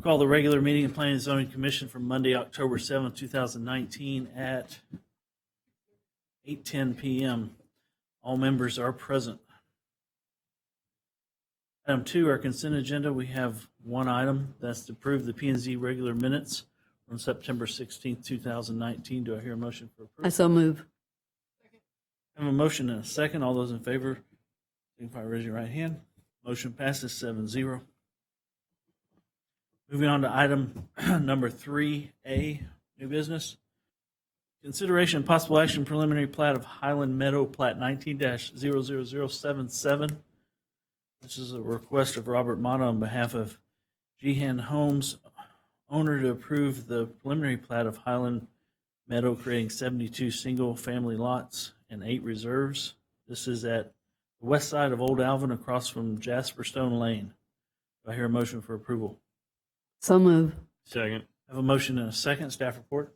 Call the regular meeting of Planning and Zoning Commission for Monday, October 7th, 2019 at 8:10 p.m. All members are present. Item 2, our consent agenda. We have one item. That's to approve the P&Z regular minutes from September 16th, 2019. Do I hear a motion for approval? I so move. I have a motion and a second. All those in favor, signify by raising your right hand. Motion passes 7-0. Moving on to item number 3A, new business. Consideration and possible action preliminary plat of Highland Meadow, plat 19-00077. This is a request of Robert Mata on behalf of Gehan Homes, owner, to approve the preliminary plat of Highland Meadow, creating 72 single-family lots and 8 reserves. This is at the west side of Old Alvin, across from Jasper Stone Lane. Do I hear a motion for approval? So move. Second. I have a motion and a second. Staff report.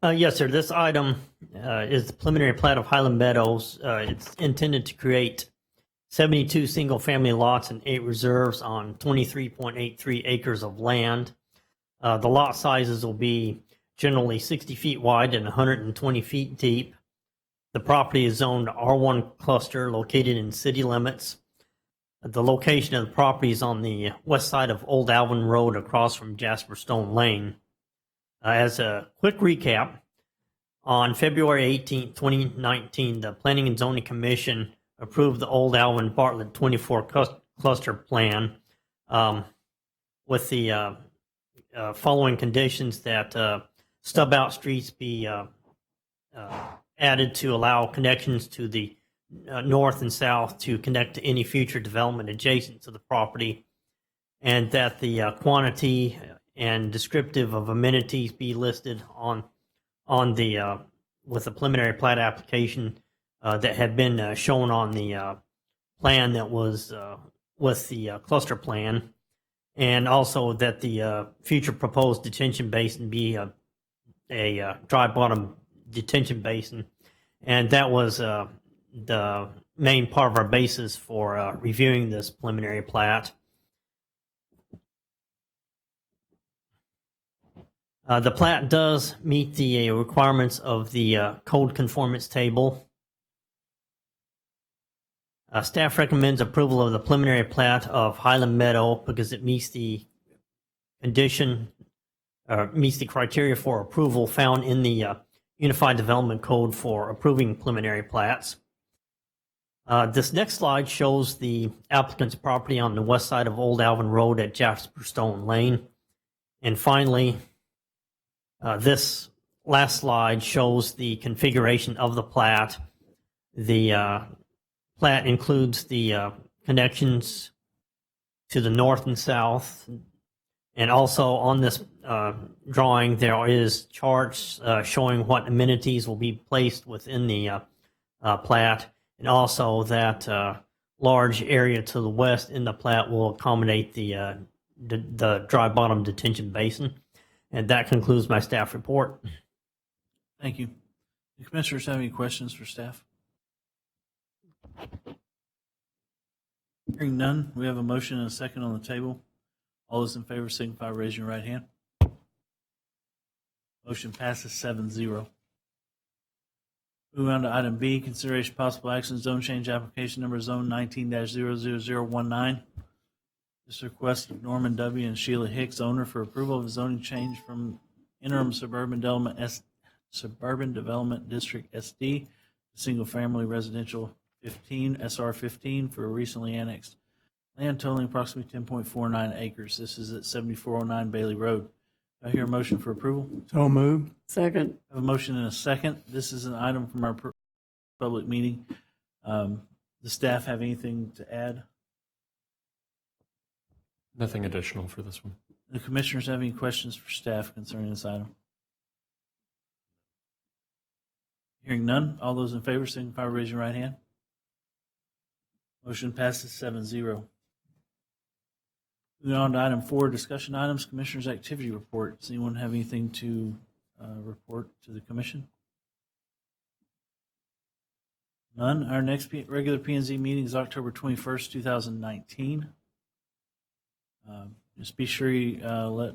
Yes, sir. This item is the preliminary plat of Highland Meadows. It's intended to create 72 single-family lots and 8 reserves on 23.83 acres of land. The lot sizes will be generally 60 feet wide and 120 feet deep. The property is zoned R1 cluster located in city limits. The location of the property is on the west side of Old Alvin Road across from Jasper Stone Lane. As a quick recap, on February 18, 2019, the Planning and Zoning Commission approved the Old Alvin Bartlett 24 cluster plan with the following conditions: that stub out streets be added to allow connections to the north and south to connect to any future development adjacent to the property, and that the quantity and descriptive of amenities be listed on the with the preliminary plat application that had been shown on the plan that was with the cluster plan, and also that the future proposed detention basin be a dry bottom detention basin, and that was the main part of our basis for reviewing this preliminary plat. The plat does meet the requirements of the code conformance table. Staff recommends approval of the preliminary plat of Highland Meadow because it meets the meets the criteria for approval found in the Unified Development Code for approving preliminary plats. This next slide shows the applicant's property on the west side of Old Alvin Road at Jasper Stone Lane. And finally, this last slide shows the configuration of the plat. The plat includes the connections to the north and south, and also on this drawing there is charts showing what amenities will be placed within the plat, and also that large area to the west in the plat will accommodate the dry bottom detention basin. And that concludes my staff report. Thank you. Do commissioners have any questions for staff? Hearing none, we have a motion and a second on the table. All those in favor signify by raising your right hand. Motion passes 7-0. Moving on to item B, consideration possible action, zone change application number zone 19-00019. This request of Norman W. and Shelia Hicks, owner, for approval of a zoning change from interim Suburban Development District SD, single family residential 15 SR 15 for a recently annexed land totaling approximately 10.49 acres. This is at 7409 Bailey Road. I hear a motion for approval. So moved. Second. I have a motion and a second. This is an item from our public meeting. The staff have anything to add? Nothing additional for this one. The commissioners have any questions for staff concerning this item? Hearing none, all those in favor signify by raising your right hand. Motion passes 7-0. Moving on to item 4, discussion items, commissioners' activity report. Does anyone have anything to report to the commission? None. Our next regular P&Z meeting is October 21st, 2019. Just be sure you let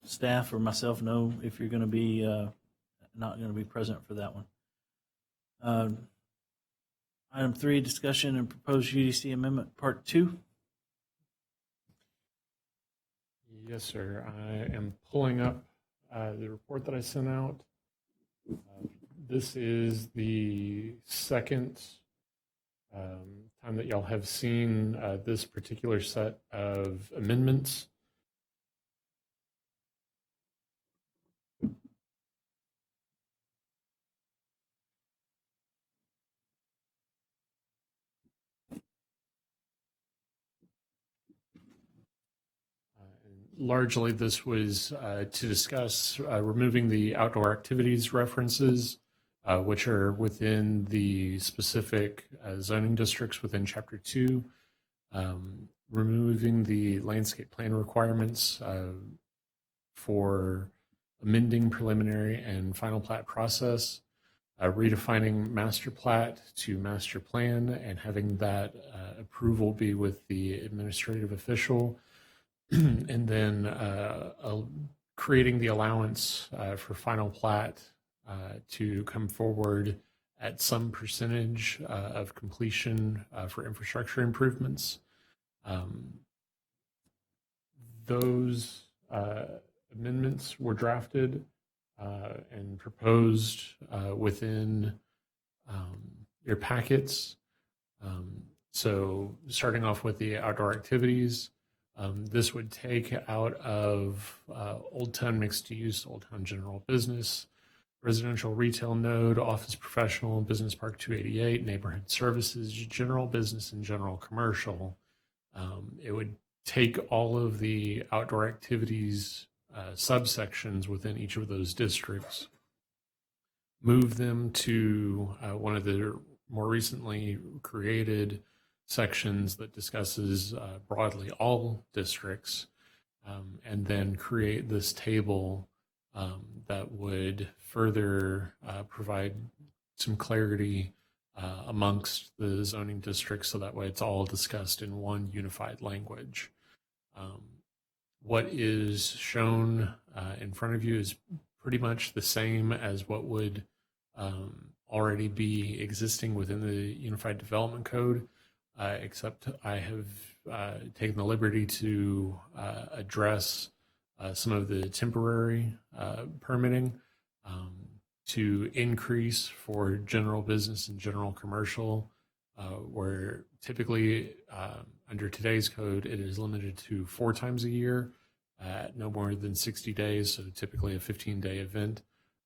staff or myself know if you're going to be not going to be present for that one. Item 3, discussion and proposed UDC amendment part 2. Yes, sir. I am pulling up the report that I sent out. This is the second time that y'all have seen this particular set of amendments. Largely, this was to discuss removing the outdoor activities references, which are within the specific zoning districts within Chapter 2, removing the landscape plan requirements for amending preliminary and final plat process, redefining master plat to master plan, and having that approval be with the administrative official, and then creating the allowance for final plat to come forward at some percentage of completion for infrastructure improvements. Those amendments were drafted and proposed within your packets. So starting off with the outdoor activities, this would take out of Old Town Mixed Use, Old Town General Business, Residential Retail Node, Office Professional, Business Park 288, Neighborhood Services, General Business, and General Commercial. It would take all of the outdoor activities subsections within each of those districts, move them to one of the more recently created sections that discusses broadly all districts, and then create this table that would further provide some clarity amongst the zoning districts, so that way it's all discussed in one unified language. What is shown in front of you is pretty much the same as what would already be existing within the Unified Development Code, except I have taken the liberty to address some of the temporary permitting to increase for general business and general commercial, where typically under today's code, it is limited to 4 times a year at no more than 60 days, so typically a 15-day event.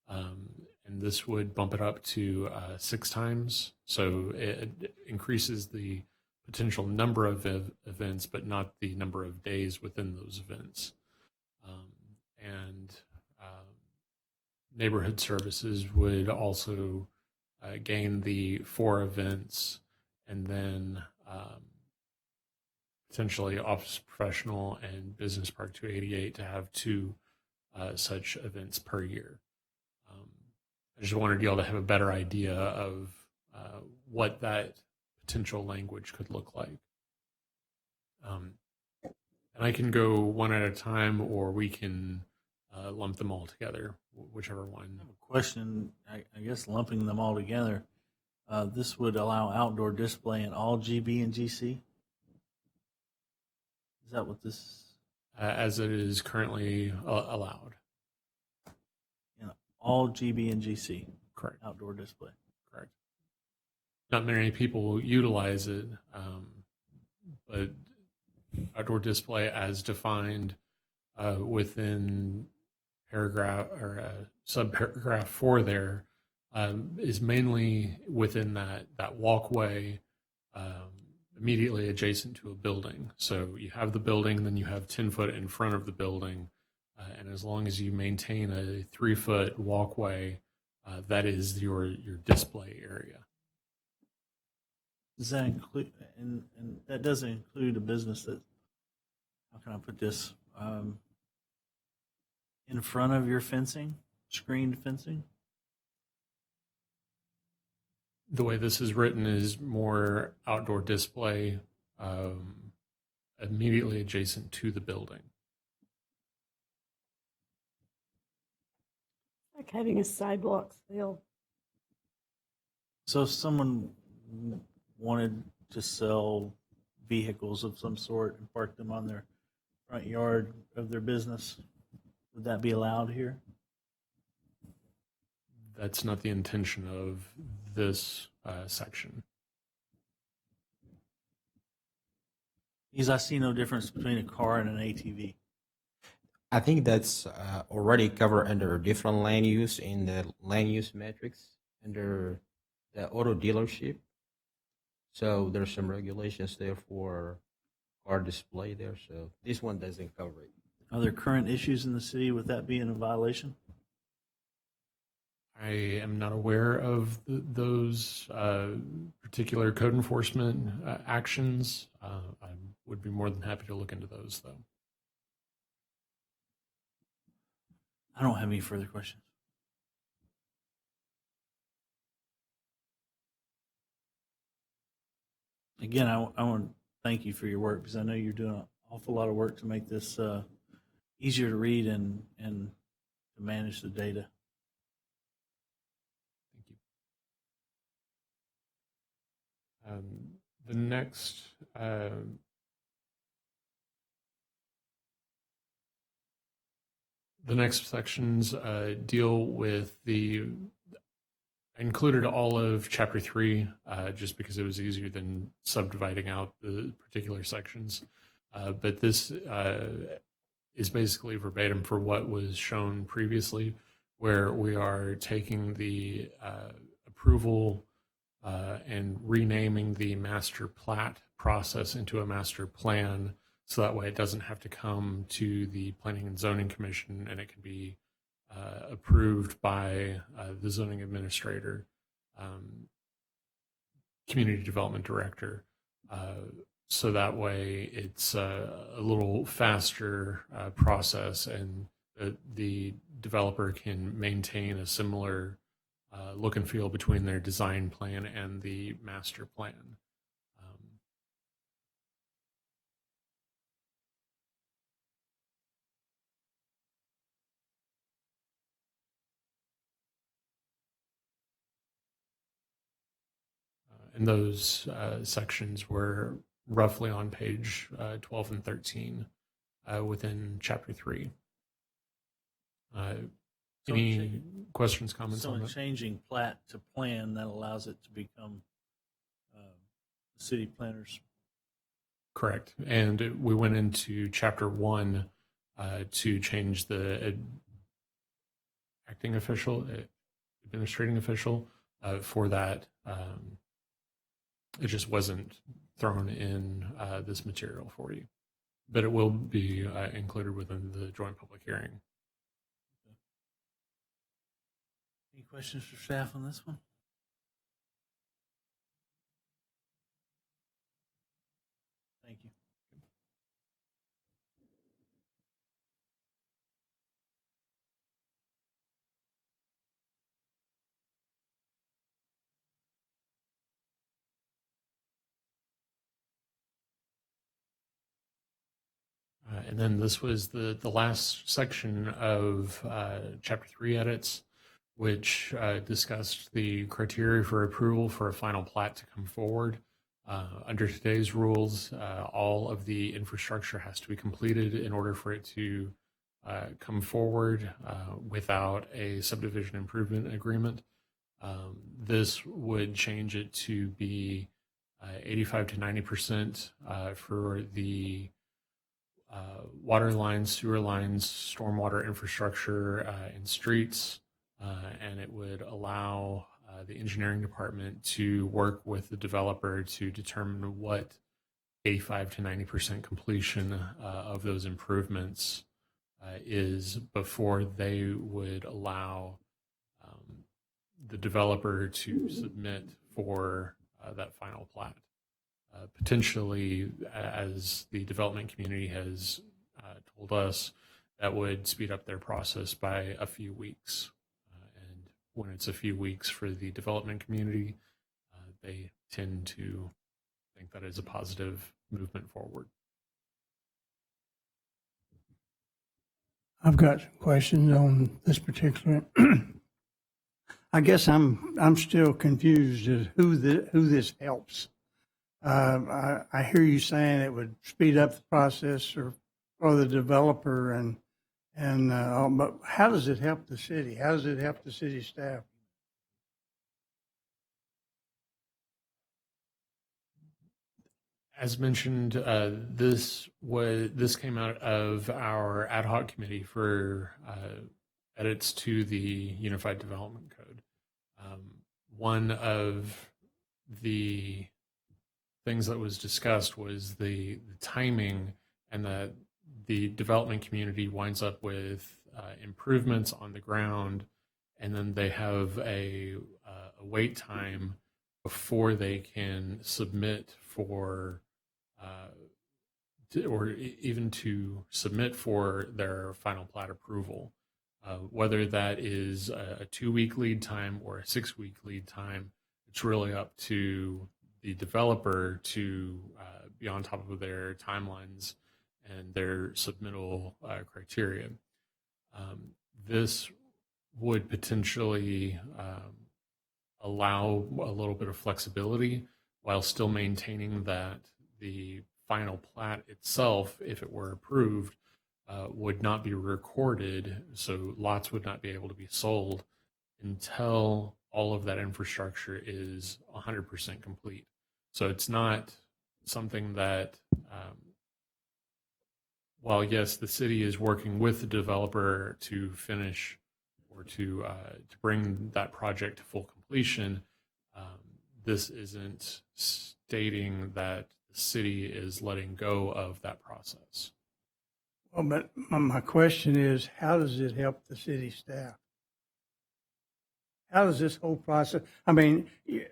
And this would bump it up to 6 times. So it increases the potential number of events, but not the number of days within those events. And neighborhood services would also gain the 4 events, and then potentially Office Professional and Business Park 288 to have 2 such events per year. I just wanted y'all to have a better idea of what that potential language could look like. And I can go one at a time, or we can lump them all together, whichever one. Question, I guess lumping them all together, this would allow outdoor display in all GB and GC? Is that what this? As it is currently allowed. In all GB and GC? Correct. Outdoor display. Correct. Not many people utilize it, but outdoor display as defined within paragraph or subparagraph 4 there is mainly within that walkway immediately adjacent to a building. So you have the building, then you have 10 foot in front of the building, and as long as you maintain a 3-foot walkway, that is your display area. Does that include, and that doesn't include a business that, how can I put this, in front of your fencing, screened fencing? The way this is written is more outdoor display immediately adjacent to the building. Like having a sidewalk sale. So if someone wanted to sell vehicles of some sort and park them on their front yard of their business, would that be allowed here? That's not the intention of this section. Because I see no difference between a car and an ATV. I think that's already covered under different land use in the land use metrics under the auto dealership. So there's some regulations there for car display there. So this one doesn't cover it. Are there current issues in the city with that being a violation? I am not aware of those particular code enforcement actions. I would be more than happy to look into those, though. I don't have any further questions. Again, I want to thank you for your work because I know you're doing an awful lot of work to make this easier to read and to manage the data. Thank you. The next sections deal with I included all of Chapter 3 just because it was easier than subdividing out the particular sections. But this is basically verbatim for what was shown previously, where we are taking the approval and renaming the master plat process into a master plan, so that way it doesn't have to come to the Planning and Zoning Commission and it can be approved by the zoning administrator, community development director. So that way it's a little faster process, and the developer can maintain a similar look and feel between their design plan and the master plan. And those sections were roughly on page 12 and 13 within Chapter 3. Any questions, comments So on in that? changing plat to plan, that allows it to become city planners. Correct. And we went into Chapter 1 to change the acting official, administrating official for that. It just wasn't thrown in this material for you, but it will be included within the joint public hearing. Any questions for staff on this one? Thank you. And then this was the last section of Chapter 3 edits, which discussed the criteria for approval for a final plat to come forward. Under today's rules, all of the infrastructure has to be completed in order for it to come forward without a subdivision improvement agreement. This would change it to be 85 to 90% for the water lines, sewer lines, stormwater infrastructure, and streets. And it would allow the engineering department to work with the developer to determine what 85 to 90% completion of those improvements is before they would allow the developer to submit for that final plat. Potentially, as the development community has told us, that would speed up their process by a few weeks. And when it's a few weeks for the development community, they tend to think that is a positive movement forward. I've got some questions on this particular I guess I'm still confused as who this helps. I hear you saying it would speed up the process for the developer but how does it help the city? How does it help the city staff? As mentioned, this came out of our ad hoc committee for edits to the Unified Development Code. One of the things that was discussed was the timing, and that the development community winds up with improvements on the ground, and then they have a wait time before they can submit for even to submit for their final plat approval. Whether that is a 2-week lead time or a 6-week lead time, it's really up to the developer to be on top of their timelines and their submittal criteria. This would potentially allow a little bit of flexibility while still maintaining that the final plat itself, if it were approved, would not be recorded, so lots would not be able to be sold until all of that infrastructure is 100% complete. So it's not something that, while yes, the city is working with the developer to finish or to bring that project to full completion, this isn't stating that the city is letting go of that process. Well, but my question is, how does it help the city staff? How does this whole process, I mean, the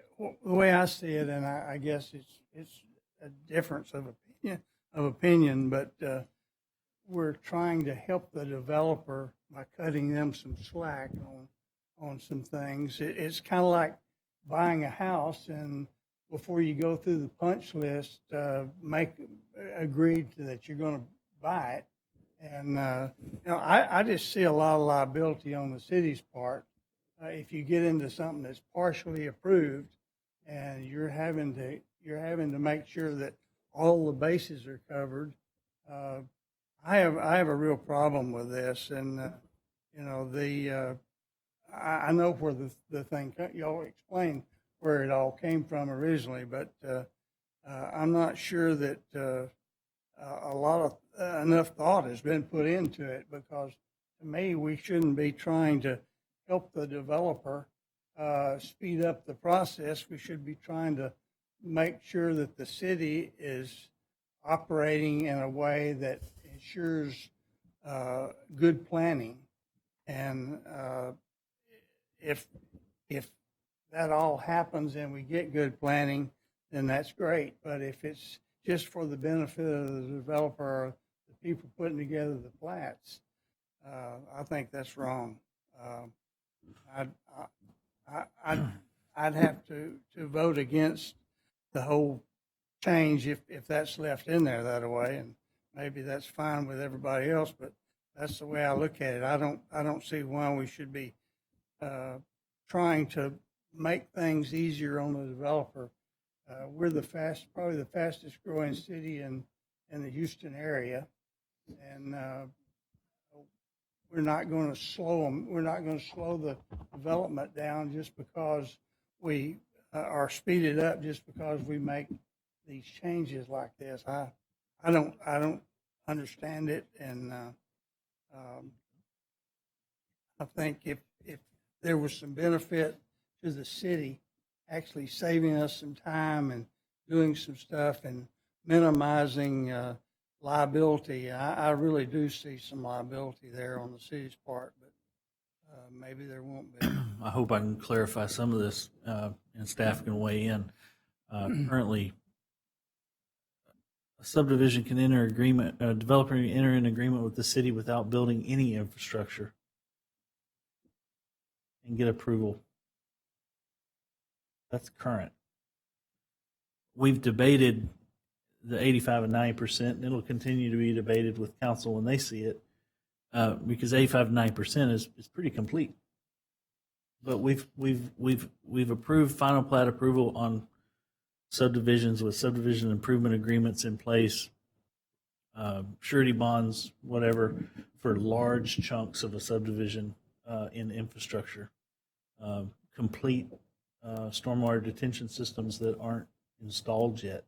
way I see it, and I guess it's a difference of opinion, but we're trying to help the developer by cutting them some slack on some things. It's kind of like buying a house, and before you go through the punch list, agree that you're going to buy it. And I just see a lot of liability on the city's part if you get into something that's partially approved, and you're having to make sure that all the bases are covered. I have a real problem with this, and I know where the thing, y'all explained where it all came from originally, but I'm not sure that a lot of enough thought has been put into it, because to me, we shouldn't be trying to help the developer speed up the process. We should be trying to make sure that the city is operating in a way that ensures good planning. And if that all happens and we get good planning, then that's great. But if it's just for the benefit of the developer or the people putting together the plats, I think that's wrong. I'd have to vote against the whole change if that's left in there that way, and maybe that's fine with everybody else, but that's the way I look at it. I don't see why we should be trying to make things easier on the developer. We're probably the fastest growing city in the Houston area, and we're not going to slow them. We're not going to slow the development down just because we are speeded up just because we make these changes like this. I don't understand it, and I think if there was some benefit to the city actually saving us some time and doing some stuff and minimizing liability, I really do see some liability there on the city's part, but maybe there won't be. I hope I can clarify some of this, and staff can weigh in. Currently, a subdivision can enter agreement, a developer can enter an agreement with the city without building any infrastructure and get approval. That's current. We've debated the 85 and 90%, and it'll continue to be debated with council when they see it, because 85 and 90% is pretty complete. But we've approved final plat approval on subdivisions with subdivision improvement agreements in place, surety bonds, whatever, for large chunks of a subdivision in infrastructure. Complete stormwater detention systems that aren't installed yet.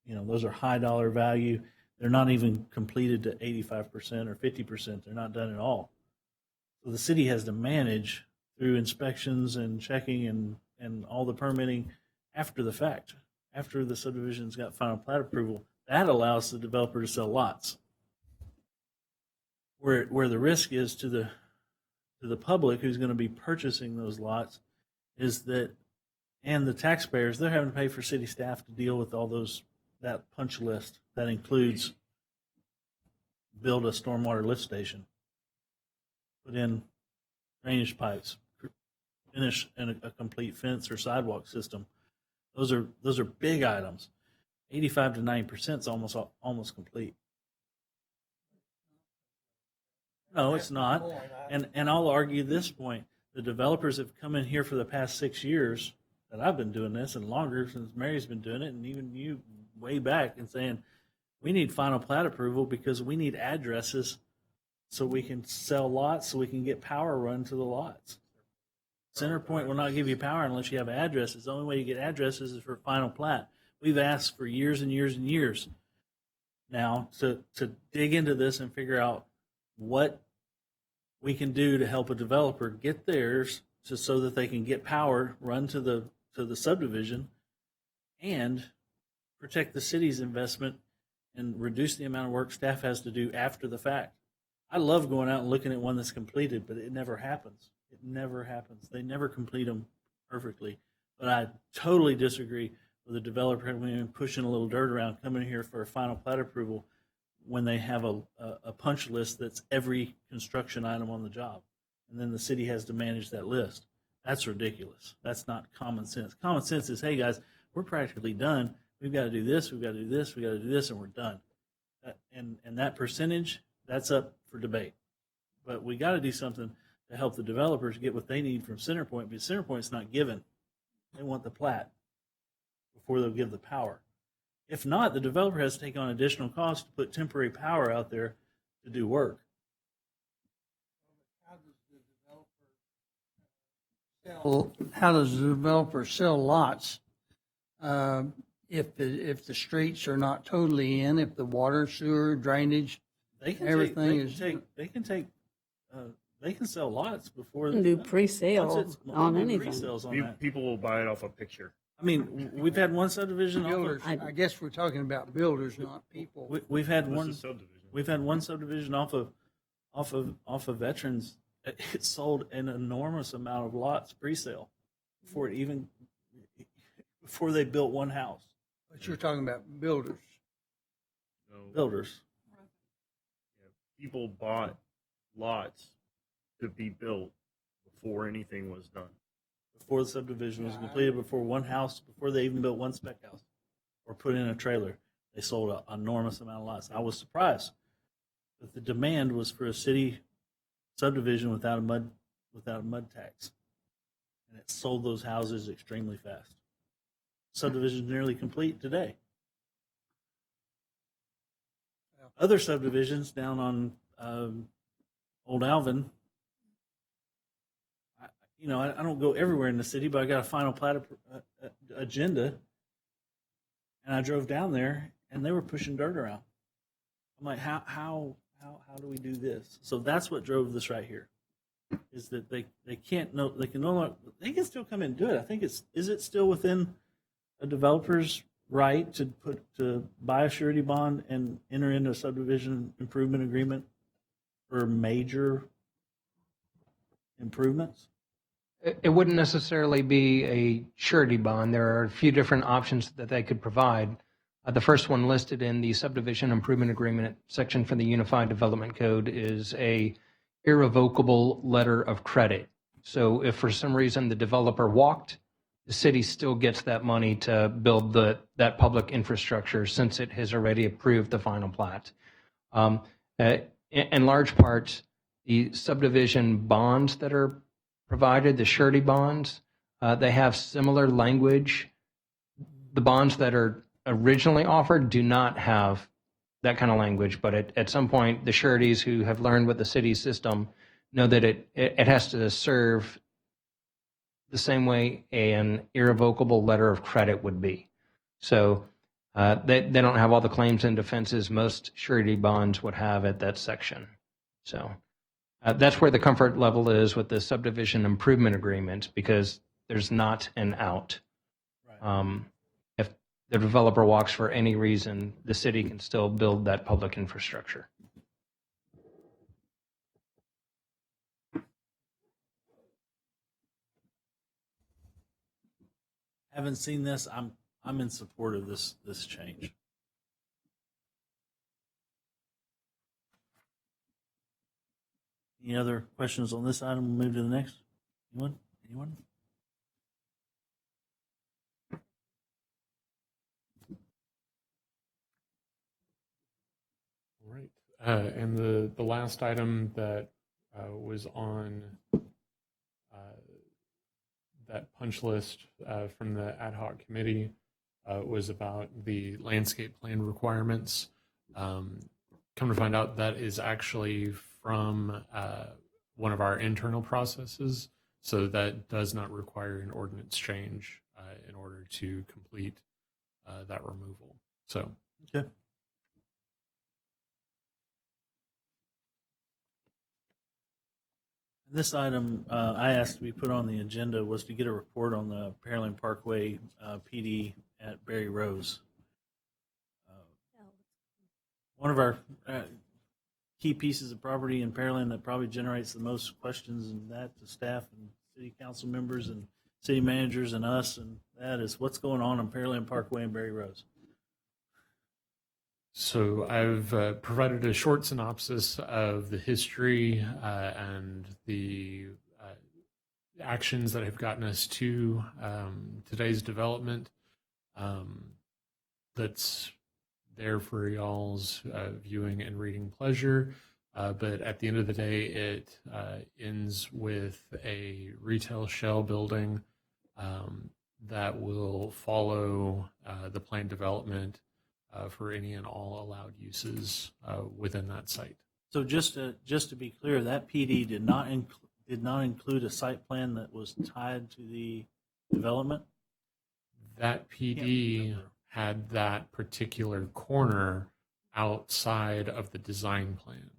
You know, those are high dollar value. They're not even completed to 85% or 50%. They're not done at all. So the city has to manage through inspections and checking and all the permitting after the fact, after the subdivision's got final plat approval. That allows the developer to sell lots. Where the risk is to the public who's going to be purchasing those lots is that, and the taxpayers, they're having to pay for city staff to deal with all that punch list that includes build a stormwater lift station, put in drainage pipes, finish a complete fence or sidewalk system. Those are big items. 85 to 90% is almost complete. No, it's not. And I'll argue this point. The developers have come in here for the past 6 years that I've been doing this, and longer since Mary's been doing it, and even you way back, and saying, we need final plat approval because we need addresses so we can sell lots, so we can get power run to the lots. CenterPoint will not give you power unless you have addresses. The only way you get addresses is for final plat. We've asked for years and years and years now to dig into this and figure out what we can do to help a developer get theirs so that they can get power run to the subdivision and protect the city's investment and reduce the amount of work staff has to do after the fact. I love going out and looking at one that's completed, but it never happens. It never happens. They never complete them perfectly. But I totally disagree with the developer coming in, pushing a little dirt around, coming here for a final plat approval when they have a punch list that's every construction item on the job. And then the city has to manage that list. That's ridiculous. That's not common sense. Common sense is, hey guys, we're practically done. We've got to do this, we've got to do this, we've got to do this, and we're done. And that percentage, that's up for debate. But we got to do something to help the developers get what they need from CenterPoint, because CenterPoint's not given. They want the plat before they'll give the power. If not, the developer has to take on additional costs to put temporary power out there to do work. How does the developer sell lots if the streets are not totally in, if the water, sewer, drainage, everything is? They can sell lots before And do pre-sale on anything. Pre-sales on that. People will buy it off a picture. I mean, we've had one subdivision. Builders, I guess we're talking about builders, not people. We've had This one. is subdivision. We've had one subdivision off of Veterans. It sold an enormous amount of lots pre-sale before they built one house. But you're talking about builders. No, Builders. people bought lots to be built before anything was done. Before the subdivision was completed, before one house, before they even built one spec house or put in a trailer, they sold an enormous amount of lots. I was surprised that the demand was for a city subdivision without a mud tax, and it sold those houses extremely fast. Subdivision is nearly complete today. Other subdivisions down on Old Alvin, I don't go everywhere in the city, but I got a final plat agenda, and I drove down there, and they were pushing dirt around. I'm like, how do we do this? So that's what drove this right here, is that they can still come in and do it. I think is it still within a developer's right to buy a surety bond and enter into a subdivision improvement agreement for major improvements? It wouldn't necessarily be a surety bond. There are a few different options that they could provide. The first one listed in the subdivision improvement agreement section for the Unified Development Code is a irrevocable letter of credit. So if for some reason the developer walked, the city still gets that money to build that public infrastructure since it has already approved the final plat. In large part, the subdivision bonds that are provided, the surety bonds, they have similar language. The bonds that are originally offered do not have that kind of language, but at some point, the sureties who have learned with the city's system know that it has to serve the same way an irrevocable letter of credit would be. So they don't have all the claims and defenses most surety bonds would have at that section. So that's where the comfort level is with the subdivision improvement agreement, because there's not an out. Right. If the developer walks for any reason, the city can still build that public infrastructure. Haven't seen this. I'm in support of this change. Any other questions on this item? We'll move to the next. Anyone? All right. And the last item that was on that punch list from the ad hoc committee was about the landscape plan requirements. Come to find out, that is actually from one of our internal processes, so that does not require an ordinance change in order to complete that removal. So, Okay. This item I asked to be put on the agenda was to get a report on the Pearland Parkway PD at Berry Rose. One of our key pieces of property in Pearland that probably generates the most questions, and that to staff and city council members and city managers and us, and that is what's going on Pearland Parkway and Berry Rose. So I've provided a short synopsis of the history and the actions that have gotten us to today's development. That's there for y'all's viewing and reading pleasure. But at the end of the day, it ends with a retail shell building that will follow the planned development for any and all allowed uses within that site. So just to be clear, that PD did not include a site plan that was tied to the development? That PD had that particular corner outside of the design plan.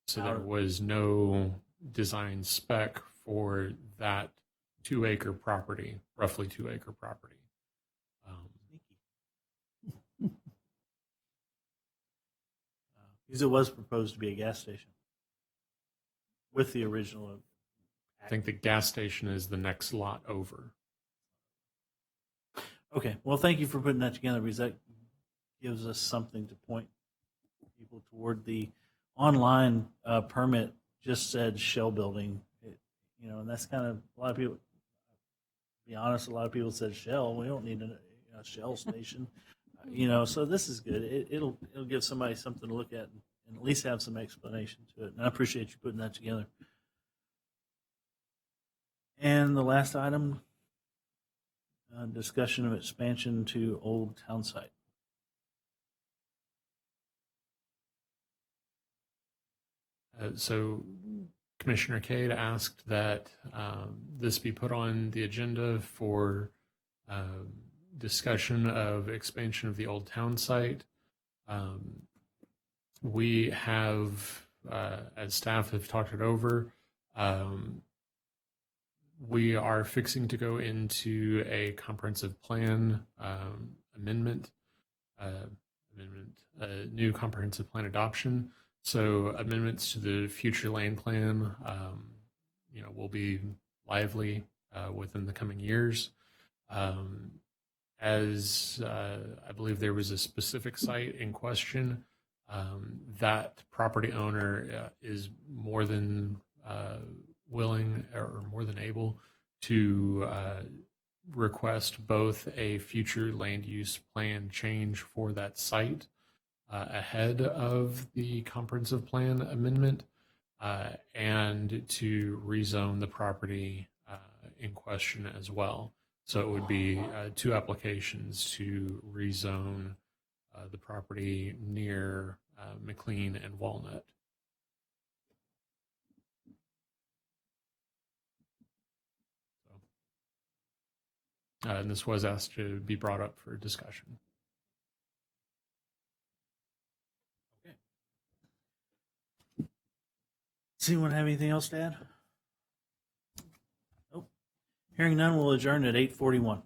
So there was no design spec for that 2-acre property, roughly 2-acre property. Because it was proposed to be a gas station with the original. I think the gas station is the next lot over. Okay, well, thank you for putting that together, because that gives us something to point people toward. The online permit just said shell building, and that's kind of, a lot of people, to be honest, a lot of people said shell. We don't need a shell station. So this is good. It'll give somebody something to look at and at least have some explanation to it. And I appreciate you putting that together. And the last item, discussion of expansion to Old Town Site. So Commissioner Cade asked that this be put on the agenda for discussion of expansion of the Old Town Site. We have, as staff have talked it over, we are fixing to go into a comprehensive plan amendment, new comprehensive plan adoption. So amendments to the future land plan, will be lively within the coming years. As I believe there was a specific site in question, that property owner is more than willing or more than able to request both a future land use plan change for that site ahead of the comprehensive plan amendment and to rezone the property in question as well. So it would be two applications to rezone the property near McLean and Walnut. And this was asked to be brought up for discussion. Does anyone have anything else to add? Nope. Hearing none, we'll adjourn at 8:41.